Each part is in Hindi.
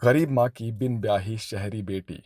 गरीब माँ की बिन ब्याही शहरी बेटी।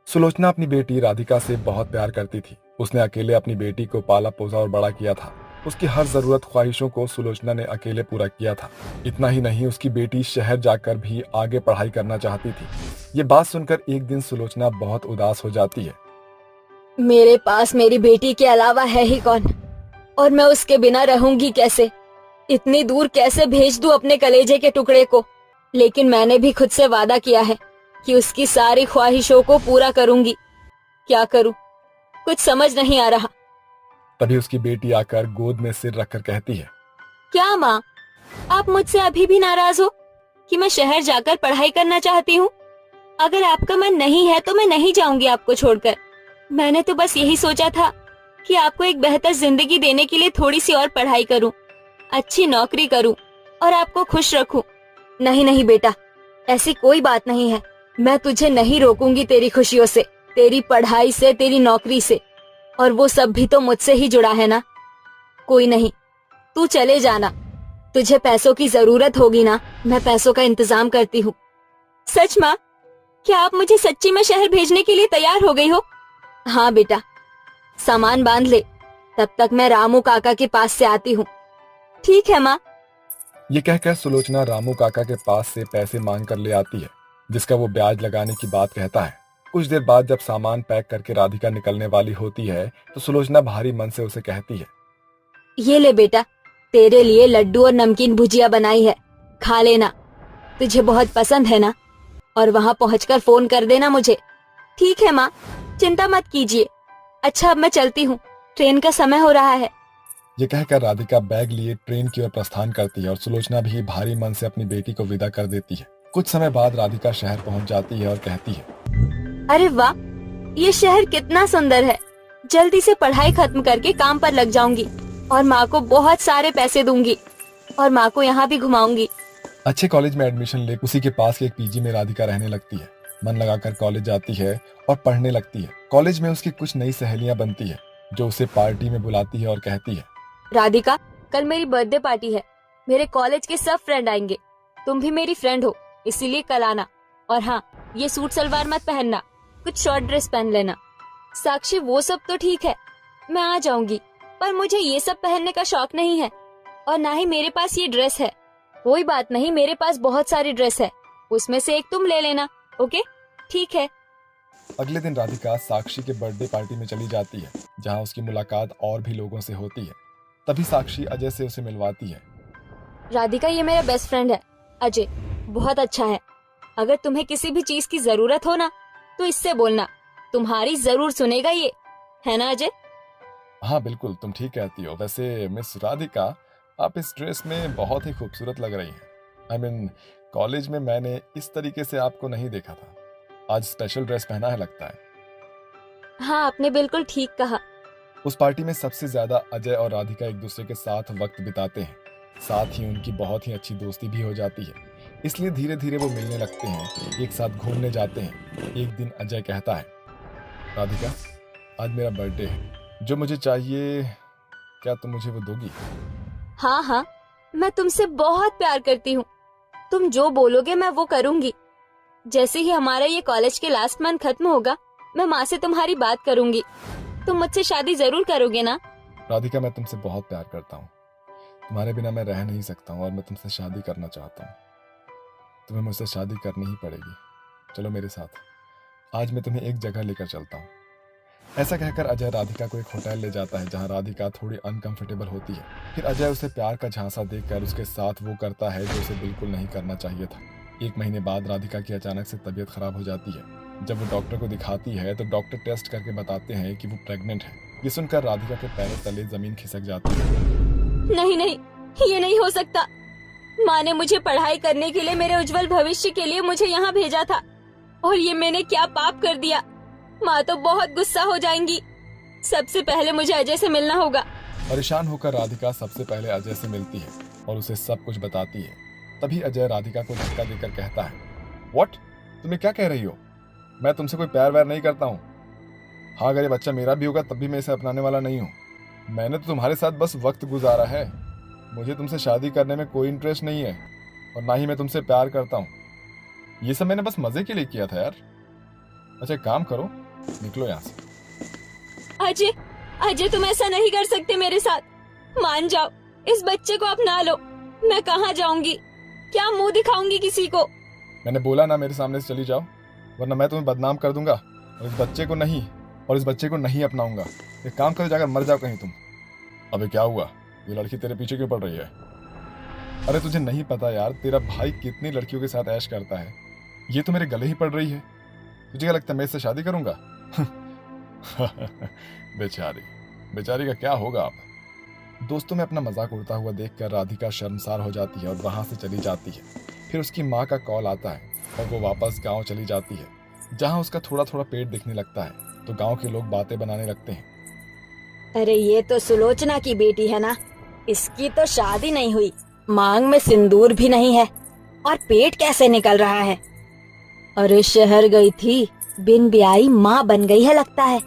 सुलोचना अपनी बेटी राधिका से बहुत प्यार करती थी। उसने अकेले अपनी बेटी को पाला पोसा और बड़ा किया था। उसकी हर जरूरत ख्वाहिशों को सुलोचना ने अकेले पूरा किया था। इतना ही नहीं, उसकी बेटी शहर जाकर भी आगे पढ़ाई करना चाहती थी। ये बात सुनकर एक दिन सुलोचना बहुत उदास हो जाती है। मेरे पास मेरी बेटी के अलावा है ही कौन, और मैं उसके बिना रहूंगी कैसे? इतनी दूर कैसे भेज दूं अपने कलेजे के टुकड़े को? लेकिन मैंने भी खुद से वादा किया है कि उसकी सारी ख्वाहिशों को पूरा करूंगी। क्या करूं, कुछ समझ नहीं आ रहा। तभी उसकी बेटी आकर गोद में सिर रखकर कहती है। क्या माँ, आप मुझसे अभी भी नाराज हो कि मैं शहर जाकर पढ़ाई करना चाहती हूँ? अगर आपका मन नहीं है तो मैं नहीं जाऊंगी आपको छोड़कर। मैंने तो बस यही सोचा था कि आपको एक बेहतर जिंदगी देने के लिए थोड़ी सी और पढ़ाई करूं, अच्छी नौकरी करूं और आपको खुश रखूं। नहीं नहीं बेटा, ऐसी कोई बात नहीं है। मैं तुझे नहीं रोकूंगी तेरी खुशियों से, तेरी पढ़ाई से, तेरी नौकरी से। और वो सब भी तो मुझसे ही जुड़ा है ना। कोई नहीं, तू चले जाना। तुझे पैसों की जरूरत होगी ना, मैं पैसों का इंतजाम करती हूँ। सच माँ, क्या आप मुझे सच्ची में शहर भेजने के लिए तैयार हो गई हो? हाँ बेटा, सामान बांध ले, तब तक मैं रामू काका के पास से आती हूँ। ठीक है माँ। ये कहकर सुलोचना रामू काका के पास से पैसे मांग कर ले आती है, जिसका वो ब्याज लगाने की बात कहता है। कुछ देर बाद जब सामान पैक करके राधिका निकलने वाली होती है तो सुलोचना भारी मन से उसे कहती है। ये ले बेटा, तेरे लिए लड्डू और नमकीन भुजिया बनाई है, खा लेना। तुझे बहुत पसंद है ना? और वहाँ पहुँचकर फोन कर देना मुझे। ठीक है माँ, चिंता मत कीजिए। अच्छा, अब मैं चलती हूँ, ट्रेन का समय हो रहा है। ये कहकर राधिका बैग लिए ट्रेन की ओर प्रस्थान करती है और सुलोचना भी भारी मन से अपनी बेटी को विदा कर देती है। कुछ समय बाद राधिका शहर पहुंच जाती है और कहती है। अरे वाह, ये शहर कितना सुंदर है। जल्दी से पढ़ाई खत्म करके काम पर लग जाऊंगी और माँ को बहुत सारे पैसे दूंगी और माँ को यहाँ भी घुमाऊंगी। अच्छे कॉलेज में एडमिशन ले उसी के पास के एक पीजी में राधिका रहने लगती है। मन लगाकर कॉलेज जाती है और पढ़ने लगती है। कॉलेज में उसकी कुछ नई सहेलियां बनती है जो उसे पार्टी में बुलाती है और कहती है। राधिका, कल मेरी बर्थडे पार्टी है। मेरे कॉलेज के सब फ्रेंड आएंगे। तुम भी मेरी फ्रेंड हो, इसीलिए कल आना। और हाँ, ये सूट सलवार मत पहनना, कुछ शॉर्ट ड्रेस पहन लेना। साक्षी, वो सब तो ठीक है, मैं आ जाऊंगी, पर मुझे ये सब पहनने का शौक नहीं है और ना ही मेरे पास ये ड्रेस है। कोई बात नहीं, मेरे पास बहुत सारी ड्रेस है, उसमें से एक तुम ले लेना। ओके, ठीक है। अगले दिन राधिका साक्षी के बर्थडे पार्टी में चली जाती है, जहां उसकी मुलाकात और भी लोगों से होती है। तभी साक्षी अजय से उसे मिलवाती है। राधिका, ये मेरा बेस्ट फ्रेंड है अजय, बहुत अच्छा है। अगर तुम्हें किसी भी चीज की जरूरत हो ना तो इससे बोलना, तुम्हारी जरूर सुनेगा ये, है ना अजय? हाँ बिल्कुल, तुम ठीक कहती हो। वैसे मिस राधिका, आप इस ड्रेस में बहुत ही खूबसूरत लग रही हैं। आई मीन, कॉलेज में मैंने इस तरीके से आपको नहीं देखा था। आज स्पेशल ड्रेस पहना है लगता है। हाँ, आपने बिल्कुल ठीक कहा। उस पार्टी में सबसे ज्यादा अजय और राधिका एक दूसरे के साथ वक्त बिताते हैं। साथ ही उनकी बहुत ही अच्छी दोस्ती भी हो जाती है। इसलिए धीरे धीरे वो मिलने लगते हैं, एक साथ घूमने जाते हैं। एक दिन अजय कहता है। राधिका, आज मेरा बर्थडे है, जो मुझे चाहिए क्या तुम मुझे वो दोगी? हाँ हाँ, मैं तुमसे बहुत प्यार करती हूँ। तुम जो बोलोगे मैं वो करूँगी। जैसे ही हमारा ये कॉलेज के लास्ट मंथ खत्म होगा, मैं माँ से तुम्हारी बात करूँगी। तुम मुझसे शादी जरूर करोगे ना? राधिका, मैं तुमसे बहुत प्यार करता हूँ। तुम्हारे बिना मैं रह नहीं सकता हूँ और मैं तुमसे शादी करना चाहता हूँ। तुम्हें मुझसे शादी करनी ही पड़ेगी। चलो मेरे साथ, आज मैं तुम्हें एक जगह लेकर चलता हूँ। ऐसा कहकर अजय राधिका को एक होटल ले जाता है, जहाँ राधिका थोड़ी अनकंफर्टेबल होती है। फिर अजय उसे प्यार का झांसा देकर उसके साथ वो करता है जो उसे बिल्कुल नहीं करना चाहिए था। एक महीने बाद राधिका की अचानक से तबीयत खराब हो जाती है। जब वो डॉक्टर को दिखाती है तो डॉक्टर टेस्ट करके बताते हैं कि वो प्रेग्नेंट है। ये सुनकर राधिका के पैरों तले जमीन खिसक जाती है। नहीं नहीं, ये नहीं हो सकता। माँ ने मुझे पढ़ाई करने के लिए, मेरे उज्जवल भविष्य के लिए मुझे यहाँ भेजा था, और ये मैंने क्या पाप कर दिया। माँ तो बहुत गुस्सा हो जाएंगी। सबसे पहले मुझे अजय से मिलना होगा। परेशान होकर राधिका सबसे पहले अजय से मिलती है और उसे सब कुछ बताती है। तभी अजय राधिका को धक्का देकर कहता है। व्हाट? तुम्हें क्या कह रही हो? मैं तुमसे कोई प्यार व्यार नहीं करता हूँ। हाँ, अगर ये बच्चा मेरा भी होगा तब भी मैं इसे अपनाने वाला नहीं हूँ। मैंने तो तुम्हारे साथ बस वक्त गुजारा है। मुझे तुमसे शादी करने में कोई इंटरेस्ट नहीं है और ना ही मैं तुमसे प्यार करता हूँ। ये सब मैंने बस मजे के लिए किया था यार। अच्छा एक काम करो, निकलो यहाँ से। अजय, अजय तुम ऐसा नहीं कर सकते मेरे साथ। मान जाओ, इस बच्चे को अपना लो। मैं कहाँ जाऊंगी, क्या मुंह दिखाऊंगी किसी को? मैंने बोला ना मेरे सामने से चली जाओ, वरना मैं तुम्हें बदनाम कर दूंगा और इस बच्चे को नहीं अपनाऊंगा। एक काम करो, जाकर मर जाओ कहीं तुम। अबे क्या हुआ, ये लड़की तेरे पीछे क्यों पड़ रही है? अरे तुझे नहीं पता यार, तेरा भाई कितनी लड़कियों के साथ ऐश करता है, ये तो मेरे गले ही पड़ रही है। तुझे क्या लगता है मैं इससे शादी करूंगा? बेचारी, बेचारी का क्या होगा अब। दोस्तों में अपना मजाक उड़ता हुआ देखकर राधिका शर्मसार हो जाती है और वहां से चली जाती है। फिर उसकी माँ का कॉल आता है और वो वापस गांव चली जाती है, जहां उसका थोड़ा थोड़ा पेट दिखने लगता है। तो गांव के लोग बातें बनाने लगते हैं। अरे ये तो सुलोचना की बेटी है ना, इसकी तो शादी नहीं हुई, मांग में सिंदूर भी नहीं है, और पेट कैसे निकल रहा है? अरे शहर गई थी, बिन ब्याही माँ बन गई है लगता है।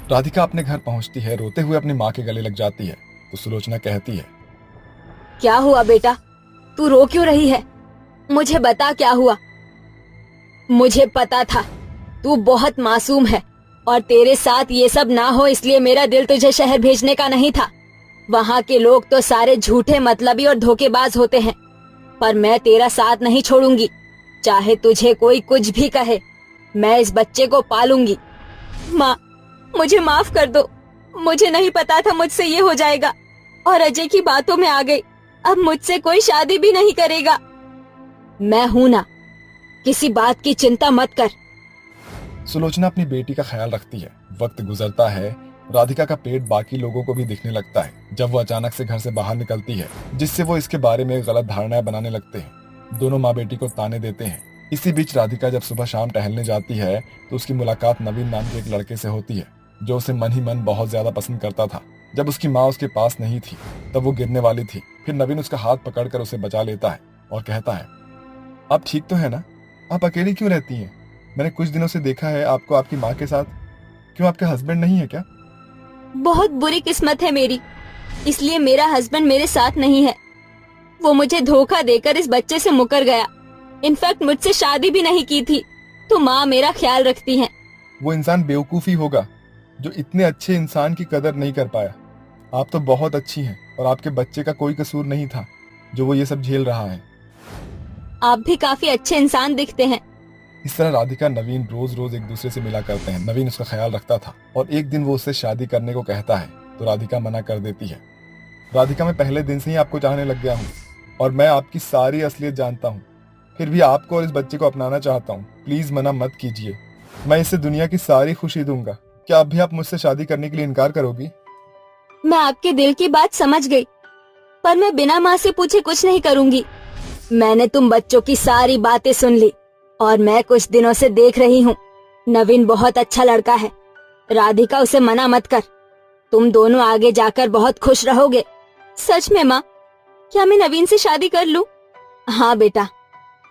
राधिका अपने घर पहुंचती है, रोते हुए अपनी माँ के गले लग जाती है। तो सुलोचना कहती है, क्या हुआ बेटा, तू रो क्यों रही है? मुझे बता क्या हुआ। मुझे पता था तू बहुत मासूम है और तेरे साथ ये सब ना हो, इसलिए मेरा दिल तुझे शहर भेजने का नहीं था। वहाँ के लोग तो सारे झूठे मतलबी और धोखेबाज होते हैं, पर मैं तेरा साथ नहीं छोड़ूंगी। चाहे तुझे कोई कुछ भी कहे, मैं इस बच्चे को पालूंगी। माँ, मुझे माफ कर दो, मुझे नहीं पता था मुझसे ये हो जाएगा, और अजय की बातों में आ गई। अब मुझसे कोई शादी भी नहीं करेगा। मैं हूं ना, किसी बात की चिंता मत कर। सुलोचना अपनी बेटी का ख्याल रखती है। वक्त गुजरता है, राधिका का पेट बाकी लोगों को भी दिखने लगता है जब वो अचानक से घर से बाहर निकलती है, जिससे वो इसके बारे में गलत धारणाएं बनाने लगते हैं। दोनों माँ बेटी को ताने देते हैं। इसी बीच राधिका जब सुबह शाम टहलने जाती है तो उसकी मुलाकात नवीन नाम के एक लड़के से होती है, जो उसे मन ही मन बहुत ज्यादा पसंद करता था। जब उसकी माँ उसके पास नहीं थी तब वो गिरने वाली थी। फिर नवीन उसका हाथ पकड़कर उसे बचा लेता है और कहता है, आप ठीक तो है ना? आप अकेली क्यों रहती हैं? मैंने कुछ दिनों से देखा है आपको आपकी माँ के साथ। क्यों, आपका हस्बैंड नहीं है क्या? बहुत बुरी किस्मत है मेरी, इसलिए मेरा हस्बैंड मेरे साथ नहीं है। वो मुझे धोखा देकर इस बच्चे से मुकर गया। इनफैक्ट मुझसे शादी भी नहीं की थी, तो माँ मेरा ख्याल रखती हैं। वो इंसान बेवकूफ़ी होगा जो इतने अच्छे इंसान की कदर नहीं कर पाया। आप तो बहुत अच्छी हैं और आपके बच्चे का कोई कसूर नहीं था जो वो ये सब झेल रहा है। आप भी काफी अच्छे इंसान दिखते हैं। इस तरह राधिका नवीन रोज रोज एक दूसरे से मिला करते हैं। नवीन उसका ख्याल रखता था और एक दिन वो उससे शादी करने को कहता है तो राधिका मना कर देती है। राधिका, मैं पहले दिन से ही आपको चाहने लग गया हूँ और मैं आपकी सारी असलियत जानता हूँ। फिर भी आपको और इस बच्चे को अपनाना चाहता हूँ। प्लीज मना मत कीजिए, मैं इससे दुनिया की सारी खुशी दूंगा। क्या अब भी आप मुझसे शादी करने के लिए इनकार करोगी? मैं आपके दिल की बात समझ गई, पर मैं बिना माँ से पूछे कुछ नहीं करूंगी। मैंने तुम बच्चों की सारी बातें सुन ली और मैं कुछ दिनों से देख रही हूँ, नवीन बहुत अच्छा लड़का है। राधिका, उसे मना मत कर, तुम दोनों आगे जाकर बहुत खुश रहोगे। सच में माँ, क्या मैं नवीन से शादी कर लूँ? हाँ बेटा।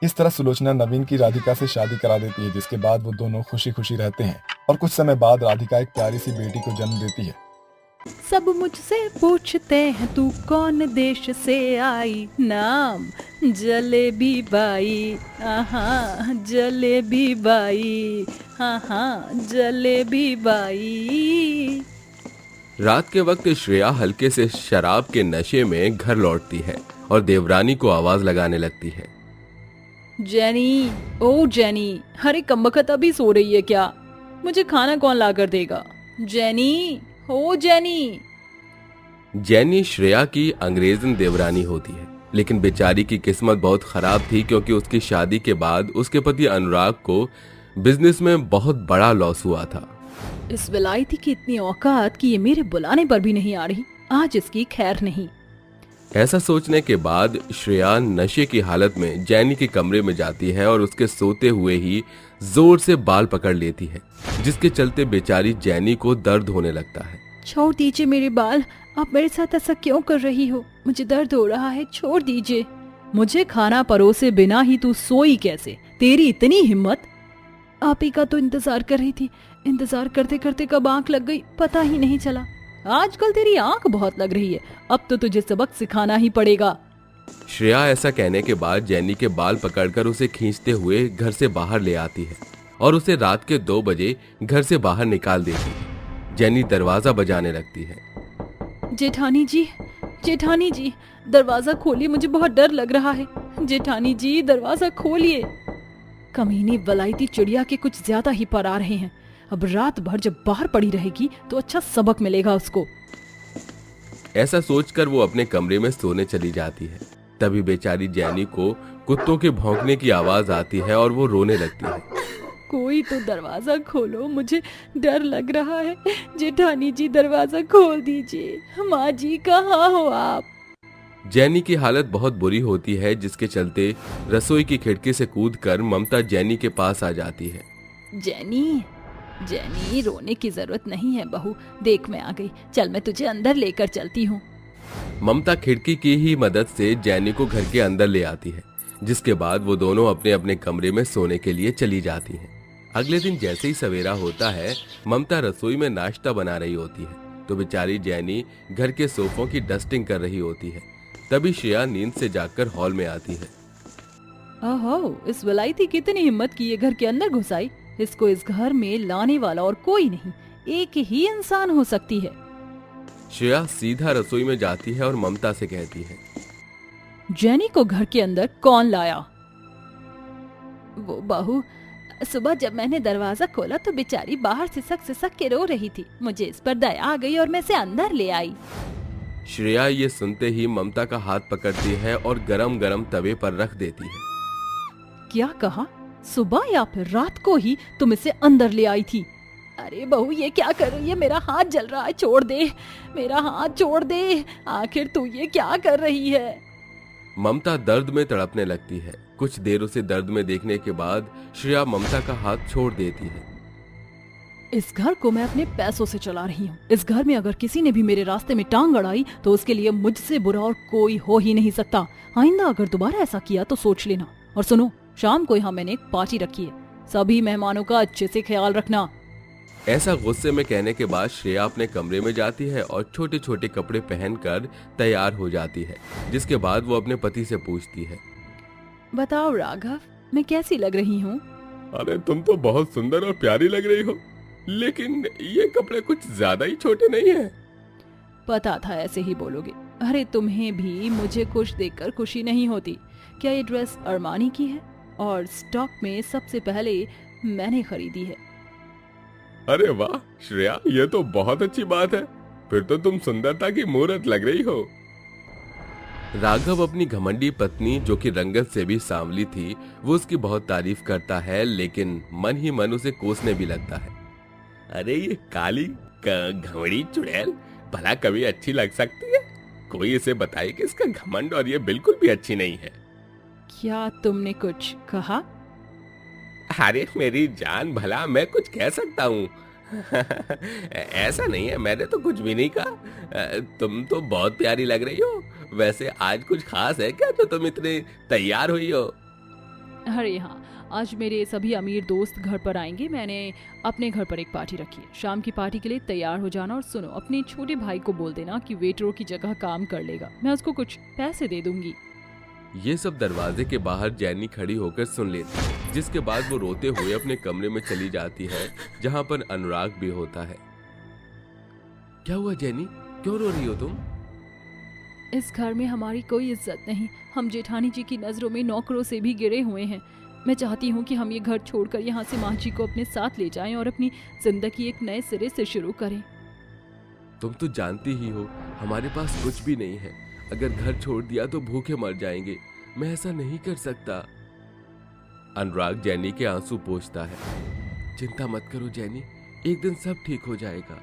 इस तरह सुलोचना नवीन की राधिका से शादी करा देती है, जिसके बाद वो दोनों खुशी खुशी रहते हैं। और कुछ समय बाद राधिका एक प्यारी सी बेटी को जन्म देती है। सब मुझसे पूछते हैं तू कौन देश से आई, नाम जलेबी बाई, हाँ जलेबी बाई, हाँ जलेबी बाई। रात के वक्त श्रेया हल्के से शराब के नशे में घर लौटती है और देवरानी को आवाज लगाने लगती है। जेनी, ओ जेनी, अरे कमबख्त अभी सो रही है क्या? मुझे खाना कौन ला कर देगा? जेनी, ओ जेनी। जेनी श्रेया की अंग्रेजन देवरानी होती है, लेकिन बेचारी की किस्मत बहुत खराब थी क्योंकि उसकी शादी के बाद उसके पति अनुराग को बिजनेस में बहुत बड़ा लॉस हुआ था। इस विलायती की इतनी औकात कि ये मेरे बुलाने पर भी नहीं आ रही, आज इसकी खैर नहीं। ऐसा सोचने के बाद श्रेया नशे की हालत में जेनी के कमरे में जाती है और उसके सोते हुए ही जोर से बाल पकड़ लेती है, जिसके चलते बेचारी जेनी को दर्द होने लगता है। छोड़ दीजिए मेरे बाल, आप मेरे साथ ऐसा क्यों कर रही हो? मुझे दर्द हो रहा है, छोड़ दीजिए। मुझे खाना परोसे बिना ही तू सोई कैसे? तेरी इतनी हिम्मत? आप ही का तो इंतजार कर रही थी, इंतजार करते करते कब आंख लग गई पता ही नहीं चला। आजकल तेरी आंख बहुत लग रही है, अब तो तुझे सबक सिखाना ही पड़ेगा। श्रेया ऐसा कहने के बाद जैनी के बाल पकड़कर उसे खींचते हुए घर से बाहर ले आती है और उसे रात के 2 बजे घर से बाहर निकाल देती है। जैनी दरवाजा बजाने लगती है। जेठानी जी, दरवाजा खोलिए, मुझे बहुत डर लग रहा है। जेठानी जी, दरवाजा खोलिए। कमीनी वलायती चिड़िया के कुछ ज्यादा ही पर आ रहे हैं। अब रात भर जब बाहर पड़ी रहेगी तो अच्छा सबक मिलेगा उसको। ऐसा सोचकर वो अपने कमरे में सोने चली जाती है। तभी बेचारी जैनी को कुत्तों के भौंकने की आवाज आती है और वो रोने लगती है। कोई तो दरवाजा खोलो, मुझे डर लग रहा है। जेठानी जी, दरवाजा खोल दीजिए। माँ जी, कहाँ हो आप? जैनी की हालत बहुत बुरी होती है, जिसके चलते रसोई की खिड़की से कूदकर ममता जैनी के पास आ जाती है। जैनी, रोने की जरूरत नहीं है बहू। देख, मैं आ गई। चल, मैं तुझे अंदर लेकर चलती हूँ। ममता खिड़की की ही मदद से जैनी को घर के अंदर ले आती है, जिसके बाद वो दोनों अपने अपने कमरे में सोने के लिए चली जाती हैं। अगले दिन जैसे ही सवेरा होता है, ममता रसोई में नाश्ता बना रही होती है तो बेचारी जैनी घर के सोफों की डस्टिंग कर रही होती है। तभी श्रेया नींद से जागकर हॉल में आती है। ओहो, इस वलायती कितनी हिम्मत की ये घर के अंदर घुस आई। इसको इस घर में लाने वाला और कोई नहीं, एक ही इंसान हो सकती है। श्रेया सीधा रसोई में जाती है और ममता से कहती है, जैनी को घर के अंदर कौन लाया? वो बहू, सुबह जब मैंने दरवाजा खोला तो बेचारी बाहर सिसक के रो रही थी। मुझे इस पर दया आ गई और मैं इसे अंदर ले आई। श्रेया ये सुनते ही ममता का हाथ पकड़ती है और गरम गरम तवे पर रख देती है। क्या कहा? सुबह या फिर रात को ही तुम इसे अंदर ले आई थी? अरे बहू, ये क्या कर रही है? मेरा हाथ जल रहा है, छोड़ दे। मेरा हाथ छोड़ दे। आखिर तू ये क्या कर रही है? ममता दर्द में तड़पने लगती है। कुछ देर उसे दर्द में देखने के बाद श्रेया ममता का हाथ छोड़ देती है। इस घर को मैं अपने पैसों से चला रही हूँ। इस घर में अगर किसी ने भी मेरे रास्ते में टांग अड़ाई तो उसके लिए मुझसे बुरा और कोई हो ही नहीं सकता। आइंदा अगर दोबारा ऐसा किया तो सोच लेना। और सुनो, शाम को यहाँ मैंने एक पार्टी रखी है, सभी मेहमानों का अच्छे से ख्याल रखना। ऐसा गुस्से में कहने के बाद श्रेया अपने कमरे में जाती है और छोटे छोटे कपड़े पहनकर तैयार हो जाती है, जिसके बाद वो अपने पति से पूछती है, बताओ राघव, मैं कैसी लग रही हूँ? अरे तुम तो बहुत सुंदर और प्यारी लग रही हो, लेकिन ये कपड़े कुछ ज्यादा ही छोटे नहीं है। पता था ऐसे ही बोलोगे। अरे तुम्हें भी मुझे खुश देखकर खुशी नहीं होती क्या? ये ड्रेस अरमानी की है और स्टॉक में सबसे पहले मैंने खरीदी है। अरे वाह श्रेया, ये तो बहुत अच्छी बात है। फिर तो तुम सुंदरता की मूरत लग रही हो। राघव अपनी घमंडी पत्नी, जो कि रंगत से भी सांवली थी, वो उसकी बहुत तारीफ करता है, लेकिन मन ही मन उसे कोसने भी लगता है। अरे ये काली घमंडी चुड़ैल भला कभी अच्छी लग सकती है? कोई इसे बताए कि इसका घमंड और ये बिल्कुल भी अच्छी नहीं है। क्या तुमने कुछ कहा? अरे मेरी जान, भला मैं कुछ कह सकता हूँ? ऐसा नहीं है, मैंने तो कुछ भी नहीं कहा। तुम तो बहुत प्यारी लग रही हो। वैसे आज कुछ खास है क्या तो तुम इतने तैयार हुई हो? अरे हाँ, आज मेरे सभी अमीर दोस्त घर पर आएंगे। मैंने अपने घर पर एक पार्टी रखी है। शाम की पार्टी के लिए तैयार हो जाना। और सुनो, अपने छोटे भाई को बोल देना कि वेटरों की जगह काम कर लेगा। मैं उसको कुछ पैसे दे दूंगी। ये सब दरवाजे के बाहर जैनी खड़ी होकर सुन लेती है, जिसके बाद वो रोते हुए अपने कमरे में चली जाती है, जहाँ पर अनुराग भी होता है। क्या हुआ जैनी, क्यों रो रही हो तुम? इस घर में हमारी कोई इज्जत नहीं। हम जेठानी जी की नजरों में नौकरों से भी गिरे हुए हैं। मैं चाहती हूँ कि हम ये घर छोड़कर यहाँ से माँ जी को अपने साथ ले जाएं और अपनी जिंदगी एक नए सिरे से शुरू करें। तुम तो जानती ही हो हमारे पास कुछ भी नहीं है। अगर घर छोड़ दिया तो भूखे मर जाएंगे। मैं ऐसा नहीं कर सकता। अनुराग जैनी के आंसू पोंछता है। चिंता मत करो जैनी, एक दिन सब ठीक हो जाएगा।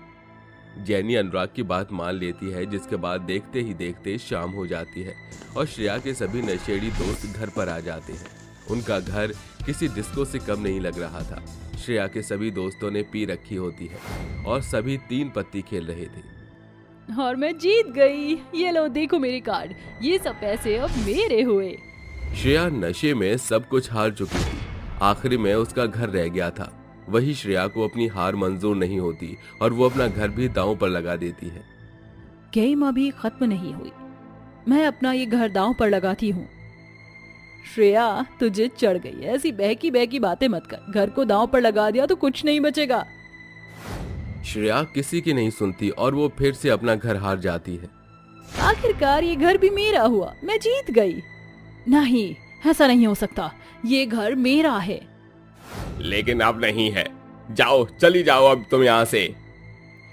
जैनी अनुराग की बात मान लेती है, जिसके बाद देखते ही देखते शाम हो जाती है और श्रेया के सभी नशेड़ी दोस्त घर पर आ जाते हैं। उनका घर किसी डिस्को से कम नहीं लग रहा था। श्रेया के सभी दोस्तों ने पी रखी होती है और सभी 3 पत्ती खेल रहे थे। और मैं जीत गई। ये लो, देखो मेरे कार्ड। ये सब पैसे अब मेरे हुए। श्रेया नशे में सब कुछ हार चुकी थी। आखिरी में उसका घर रह गया था। वही श्रेया को अपनी हार मंजूर नहीं होती और वो अपना घर भी दांव पर लगा देती है। गेम अभी खत्म नहीं हुई। मैं अपना ये घर दांव पर लगाती हूँ। श्रेया, तुझे चढ़ गई। ऐसी बहकी बहकी बातें मत कर। घर को दांव पर लगा दिया तो कुछ नहीं बचेगा। श्रेया किसी की नहीं सुनती और वो फिर से अपना घर हार जाती है। आखिरकार ये घर भी मेरा हुआ, मैं जीत गई। नहीं, ऐसा नहीं हो सकता, ये घर मेरा है। लेकिन अब नहीं है। जाओ, चली जाओ अब तुम यहाँ से।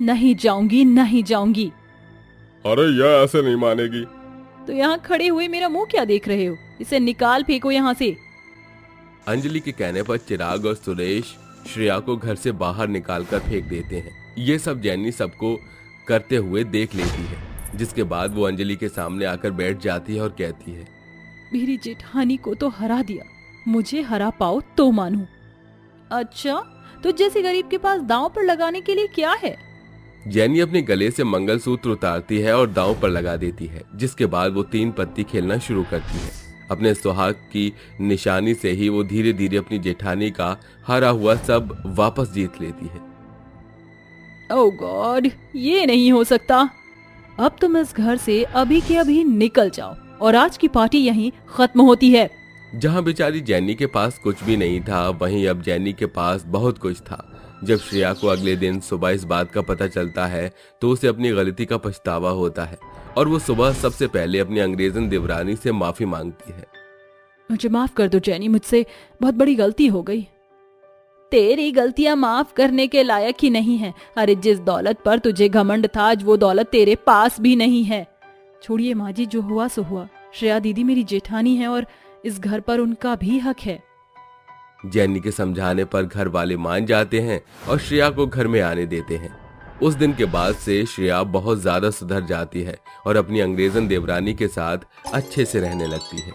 नहीं जाऊंगी, नहीं जाऊंगी। अरे यह ऐसे नहीं मानेगी। तो यहाँ खड़े हुए मेरा मुंह क्या देख रहे हो? इसे निकाल फेंको यहाँ से। अंजलि के कहने पर चिराग और सुरेश श्रेया को घर से बाहर निकालकर फेंक देते हैं। ये सब जैनी सबको करते हुए देख लेती है, जिसके बाद वो अंजलि के सामने आकर बैठ जाती है और कहती है, मेरी जेठानी को तो हरा दिया, मुझे हरा पाओ तो मानूं। अच्छा, तो जैसे गरीब के पास दांव पर लगाने के लिए क्या है? जैनी अपने गले से मंगलसूत्र उतारती है और दांव पर लगा देती है, जिसके बाद वो 3 पत्ती खेलना शुरू करती है। अपने सुहाग की निशानी से ही वो धीरे धीरे अपनी जेठानी का हारा हुआ सब वापस जीत लेती है। ओह गॉड, ये नहीं हो सकता। अब तुम इस घर से अभी के अभी निकल जाओ और आज की पार्टी यहीं खत्म होती है। जहाँ बेचारी जैनी के पास कुछ भी नहीं था, वहीं अब जैनी के पास बहुत कुछ था। जब श्रेया को अगले दिन सुबह इस बात का पता चलता है तो उसे अपनी गलती का पछतावा होता है और वो सुबह सबसे पहले अपनी अंग्रेजन देवरानी से माफी मांगती है। मुझे माफ कर दो जैनी, मुझसे बहुत बड़ी गलती हो गई। तेरी गलतियां माफ करने के लायक ही नहीं है। अरे जिस दौलत पर तुझे घमंड था, आज वो दौलत तेरे पास भी नहीं है। छोड़िए माँ जी, जो हुआ सो हुआ। श्रेया दीदी मेरी जेठानी है और इस घर पर उनका भी हक है। जैनी के समझाने पर घर वाले मान जाते हैं और श्रेया को घर में आने देते हैं। उस दिन के बाद से श्रेया बहुत ज्यादा सुधर जाती है और अपनी अंग्रेजन देवरानी के साथ अच्छे से रहने लगती है।